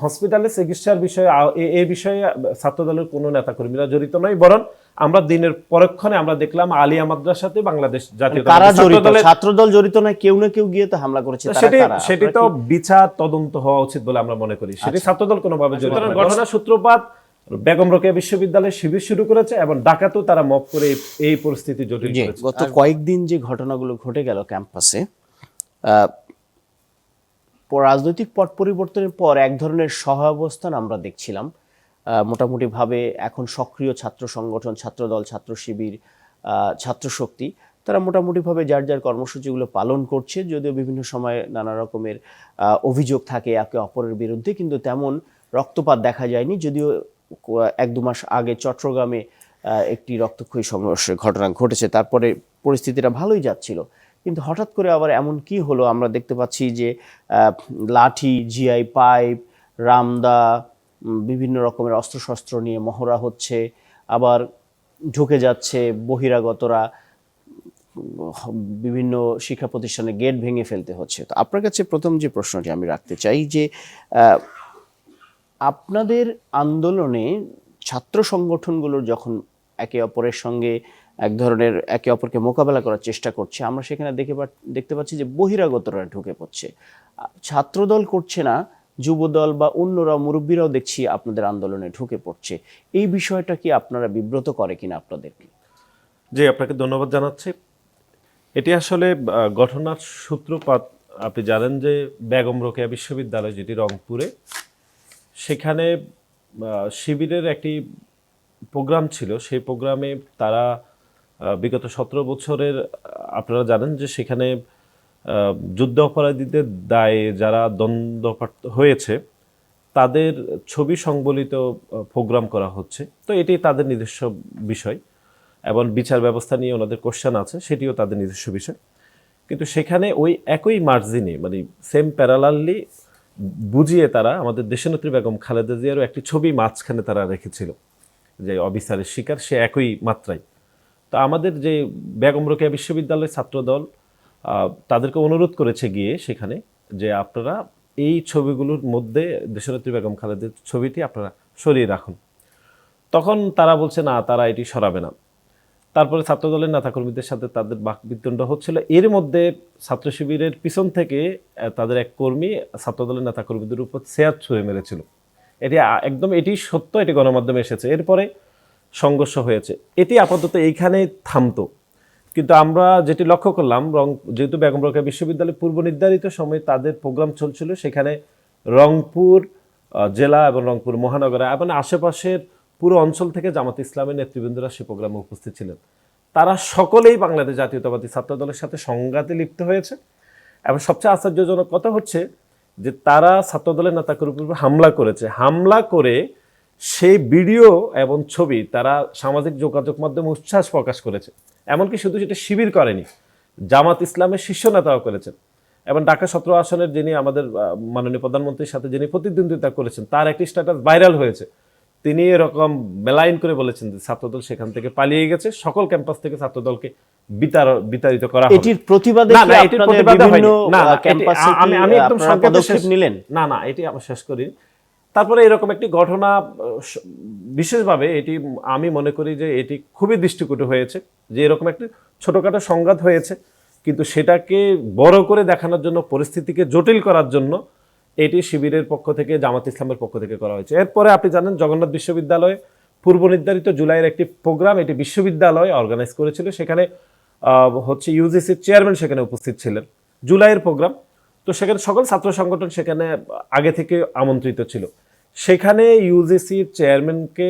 হসপিটালে চিকিৎসার বিষয়ে এই বিষয়ে ছাত্রদলের কোনো নেতাকর্মীরা জড়িত নয়, বরং আমরা দিনের পরক্ষণে আমরা দেখলাম আলিয়া মাদ্রাসাতে বাংলাদেশ জাতীয় ছাত্রদল জড়িত নয়, কেউ না কেউ গিয়ে তো হামলা করেছে। সেটি তো বিচার তদন্ত হওয়া উচিত বলে আমরা মনে করি। সেটি ছাত্রদল কোনোভাবে জড়িত নয়। ঘটনা সূত্রপাত বেগম রোকেয়া বিশ্ববিদ্যালয়ে শিবির শুরু করেছে এবং ডাকাতেও তারা মপ করে এই পরিস্থিতি জটিল করেছে। গত কয়েকদিন যে ঘটনাগুলো ঘটে গেল ক্যাম্পাসে, রাজনৈতিক পট পরিবর্তনের পর এক ধরনের সহাবস্থান আমরা দেখছিলাম। মোটামুটি ভাবে এখন সক্রিয় ছাত্র সংগঠন, ছাত্রদল, ছাত্র শিবির, ছাত্র শক্তি, তারা মোটামুটিভাবে যার যার কর্মসূচিগুলো পালন করছে, যদিও বিভিন্ন সময় নানা রকমের অভিযোগ থাকে একে অপরের বিরুদ্ধে, কিন্তু তেমন রক্তপাত দেখা যায়নি। যদিও 1-2 মাস আগে চট্টগ্রামে একটি রক্তক্ষয়ী সংঘর্ষের ঘটনা ঘটেছে, তারপরে পরিস্থিতিটা ভালোই যাচ্ছিল। কিন্তু হঠাৎ করে আবার এমন কি হলো, আমরা দেখতে পাচ্ছি যে লাঠি, জিআই পাইপ, রামদা, বিভিন্ন রকমের অস্ত্রশস্ত্র নিয়ে মহড়া হচ্ছে, আবার ঢুকে যাচ্ছে বহিরাগতরা, বিভিন্ন শিক্ষা প্রতিষ্ঠানে গেট ভেঙে ফেলতে হচ্ছে। তো আপনার কাছে প্রথম যে প্রশ্নটি আমি রাখতে চাই যে আপনাদের আন্দোলনে ছাত্র সংগঠনগুলোর যখন একে অপরের সঙ্গে এক ধরনের একে অপরকে মোকাবেলা করার চেষ্টা করছে, আমরা সেখানে দেখতে পাচ্ছি যে বহিরাগতরা ঢুকে পড়ছে, ছাত্রদল করছে না, যুবদল বা অন্যরা, মুরব্বীরাও দেখছি আপনাদের আন্দোলনে ঢুকে পড়ছে। এই বিষয়টা কি আপনারা বিব্রত করে কিনা আপনাদেরকে? জি, আপনাকে ধন্যবাদ জানাচ্ছি। এটি আসলে ঘটনার সূত্রপাত, আপনি জানেন যে বেগম রোকেয়া বিশ্ববিদ্যালয় যেটি রংপুরে, সেখানে শিবিরের একটি প্রোগ্রাম ছিল। সেই প্রোগ্রামে তারা বিগত 17 বছরের, আপনারা জানেন যে সেখানে যুদ্ধ অপরাধীদের দায়ে যারা দণ্ডপ্রাপ্ত হয়েছে তাদের ছবি সংবলিত প্রোগ্রাম করা হচ্ছে। তো এটি তাদের নিজস্ব বিষয় এবং বিচার ব্যবস্থা নিয়ে ওনাদের কোশ্চেন আছে, সেটিও তাদের নিজস্ব বিষয়। কিন্তু সেখানে ওই একই মার্জিনে, মানে সেম প্যারালালি বুঝিয়ে তারা আমাদের দেশনেত্রী বেগম খালেদা জিয়ারও একটি ছবি মাঝখানে তারা রেখেছিল, যে অবিচারের শিকার সে একই মাত্রায়। তো আমাদের যে বেগম রোকেয়া বিশ্ববিদ্যালয়ের ছাত্রদল তাদেরকে অনুরোধ করেছে গিয়ে সেখানে, যে আপনারা এই ছবিগুলোর মধ্যে দেশনেত্রী বেগম খালেদার ছবিটি আপনারা সরিয়ে রাখুন। তখন তারা বলছে না, তারা এটি সরাবে না। তারপরে ছাত্রদলের নেতাকর্মীদের সাথে তাদের বাকবিতণ্ড হচ্ছিল। এর মধ্যে ছাত্র শিবিরের পিছন থেকে তাদের এক কর্মী ছাত্রদলের নেতাকর্মীদের উপর চেয়ার ছুঁড়ে মেরেছিল। এটি সত্য, এটি গণমাধ্যমে এসেছে। এরপরে সংঘর্ষ হয়েছে, এটি আপাতত এইখানে থামতো। কিন্তু আমরা যেটি লক্ষ্য করলাম, যেহেতু বেগম রোকেয়া বিশ্ববিদ্যালয়ে পূর্ব নির্ধারিত সময়ে তাদের প্রোগ্রাম চলছিল, সেখানে রংপুর জেলা এবং রংপুর মহানগর এবং আশেপাশের পুরো অঞ্চল থেকে জামাত ইসলামের নেতৃবৃন্দরা সে প্রোগ্রামে উপস্থিত ছিলেন। তারা সকলেই বাংলাদেশ জাতীয়তাবাদী ছাত্রদলের সাথে সংঘাতে লিপ্ত হয়েছে। এবং সবচেয়ে আশ্চর্যজনক কথা হচ্ছে যে তারা ছাত্রদলের নেতাকর্মীর উপর হামলা করেছে। হামলা করে সেই ভিডিও এবং ছবি তারা সামাজিক যোগাযোগ মাধ্যমে উচ্ছ্বাস প্রকাশ করেছে। এমনকি শুধু সেটা শিবির করেনি, জামাত ইসলামের শীর্ষ নেতাও করেছেন। এবং ঢাকা 17 আসনের যিনি আমাদের মাননীয় প্রধানমন্ত্রীর সাথে যিনি প্রতিদ্বন্দ্বিতা করেছেন, তার একটি স্ট্যাটাস ভাইরাল হয়েছে। তিনি এরকম বেলাইন করে বলেছেন যে ছাত্রদল সেখান থেকে পালিয়ে গেছে, সকল ক্যাম্পাস থেকে ছাত্রদলকে বিতাড়িত করা হবে। এটির প্রতিবাদে আমি একদম পদক্ষেপ নিলেন না, এটি আমরা শেষ করি। তারপরে এরকম একটি ঘটনা বিশেষভাবে এটি আমি মনে করি যে এটি খুবই দৃষ্টিকটু হয়েছে, যে এরকম একটি ছোটখাটো সংঘাত হয়েছে, কিন্তু সেটাকে বড় করে দেখানোর জন্য, পরিস্থিতিকে জটিল করার জন্য এটি শিবিরের পক্ষ থেকে, জামাত ইসলামের পক্ষ থেকে করা হয়েছে। এরপরে আপনি জানেন জগন্নাথ বিশ্ববিদ্যালয়ে পূর্ব নির্ধারিত জুলাইয়ের একটি প্রোগ্রাম এটি বিশ্ববিদ্যালয় অর্গানাইজ করেছিল। সেখানে ইউজিসির চেয়ারম্যান সেখানে উপস্থিত ছিলেন, জুলাইয়ের প্রোগ্রাম। তো সেখানে সকল ছাত্র সংগঠন সেখানে আগে থেকে আমন্ত্রিত ছিল। সেখানে ইউজিসির চেয়ারম্যানকে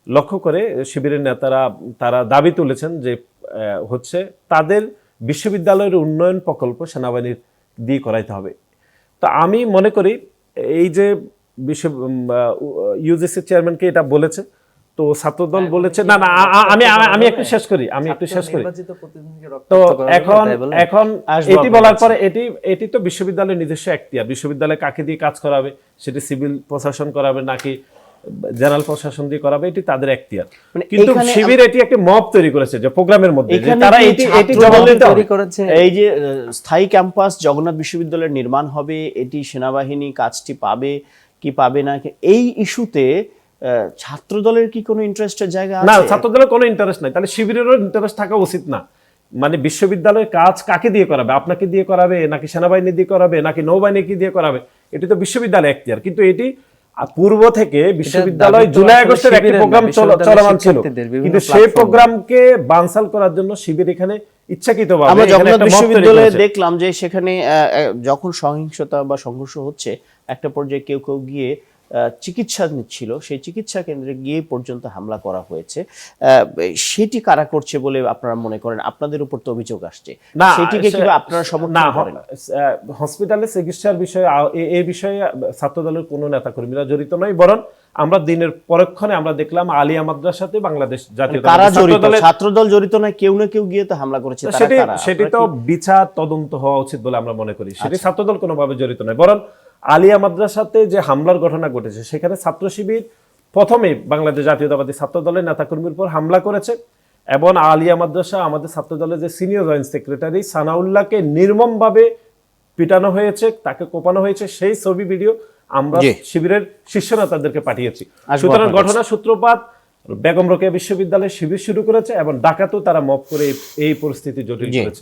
লক্ষ্য করে শিবিরের নেতারা তারা দাবি তুলেছেন যে তাদের বিশ্ববিদ্যালয়ের উন্নয়ন প্রকল্প সেনাবাহিনীর দিয়ে করাইতে হবে। তো আমি মনে করি এই যে ইউজিসির চেয়ারম্যানকে এটা বলেছে, তো ছাত্রদল বলেছে না, আমি একটু শেষ করি। তো এখন এটি বলার পরে এটি তো বিশ্ববিদ্যালয়ের নিজস্ব এখতিয়ার, বিশ্ববিদ্যালয় কাকে দিয়ে কাজ করাবে, সেটি সিভিল প্রশাসন করাবে নাকি জেনারেল প্রশাসন দিয়ে করাবে, এটি তাদের এখতিয়ার। কিন্তু শিবির এটি একটা মব তৈরি করেছে যে প্রোগ্রামের মধ্যে তারা এটি তৈরি করেছে। এই যে স্থায়ী ক্যাম্পাস জগন্নাথ বিশ্ববিদ্যালয়ের নির্মাণ হবে, এটি সেনাবাহিনী কাজটি পাবে, কি পাবে না, এই ইস্যুতে ছাত্র দলের কি কোনো ইন্টারেস্টের জায়গা না, আছে? ছাত্রদলের কোনো ইন্টারেস্ট নাই, তাহলে শিবিরেরও ইন্টারেস্ট থাকা উচিত না। মানে বিশ্ববিদ্যালয়ের কাজ কাকে দিয়ে করাবে, আপনাকে দিয়ে করাবে নাকি সেনাবাহিনী দিয়ে করাবে নাকি নৌবাহিনীকে দিয়ে করাবে, এটি তো বিশ্ববিদ্যালয় এখতিয়ার। কিন্তু এটি পূর্ব থেকে বিশ্ববিদ্যালয় জুলাই আগস্টের একটি প্রোগ্রাম চলমান ছিল, কিন্তু সেই প্রোগ্রামকে বানচাল করার জন্য শিবির এখানে ইচ্ছাকৃতভাবে আমরা এখানে জগন্নাথ একটা মত তৈরি বিশ্ববিদ্যালয়ে করেছে। দেখলাম যে সেখানে যখন সহিংসতা বা সংঘর্ষ হচ্ছে, একটা পর্যায়ে কেউ কেউ গিয়ে চিকিৎসা নিচ্ছিল, সেই চিকিৎসা কেন্দ্রে গিয়ে পর্যন্ত হামলা করা হয়েছে। সেটি কারা করছে বলে আপনারা মনে করেন? আপনাদের উপর তো অভিযোগ আসছে, না, সেটিকে কিভাবে আপনারা সমর্থন করেন? হসপিটালে চিকিৎসার বিষয়ে এই বিষয়ে ছাত্রদলের কোনো নেতাকর্মীরা জড়িত নয়, বরং আমরা দিনের পরক্ষণে আমরা দেখলাম আলিয়া মাদ্রাসাতে বাংলাদেশ জাতীয় কারা জড়িত? ছাত্রদল জড়িত নয়, কেউ না কেউ গিয়ে তো হামলা করেছে, তারা কারা? সেটি তো বিচার তদন্ত হওয়া উচিত বলে আমরা মনে করি। সেটি ছাত্রদল কোনোভাবে জড়িত নয়, বরং আলিয়া মাদ্রাসাতে যে হামলার ঘটনা ঘটেছে সেখানে ছাত্র শিবির প্রথমে বাংলাদেশ জাতীয়তাবাদী ছাত্র দলের নেতাকর্মীর উপর হামলা করেছে, এবং আলিয়া মাদ্রাসা আমাদের ছাত্র দলের যে সিনিয়র জয়েন্ট সেক্রেটারি সানাউল্লাহকে নির্মমভাবে পিটানো হয়েছে, তাকে কোপানো হয়েছে, সেই ছবি ভিডিও আমরা শিবিরের শীর্ষ নেতাদেরকে পাঠিয়েছি। সুতরাং ঘটনা সূত্রপাত বেগম রোকেয়া বিশ্ববিদ্যালয়ে শিবির শুরু করেছে এবং ঢাকাতেও তারা মব করে এই পরিস্থিতি জটিল করেছে।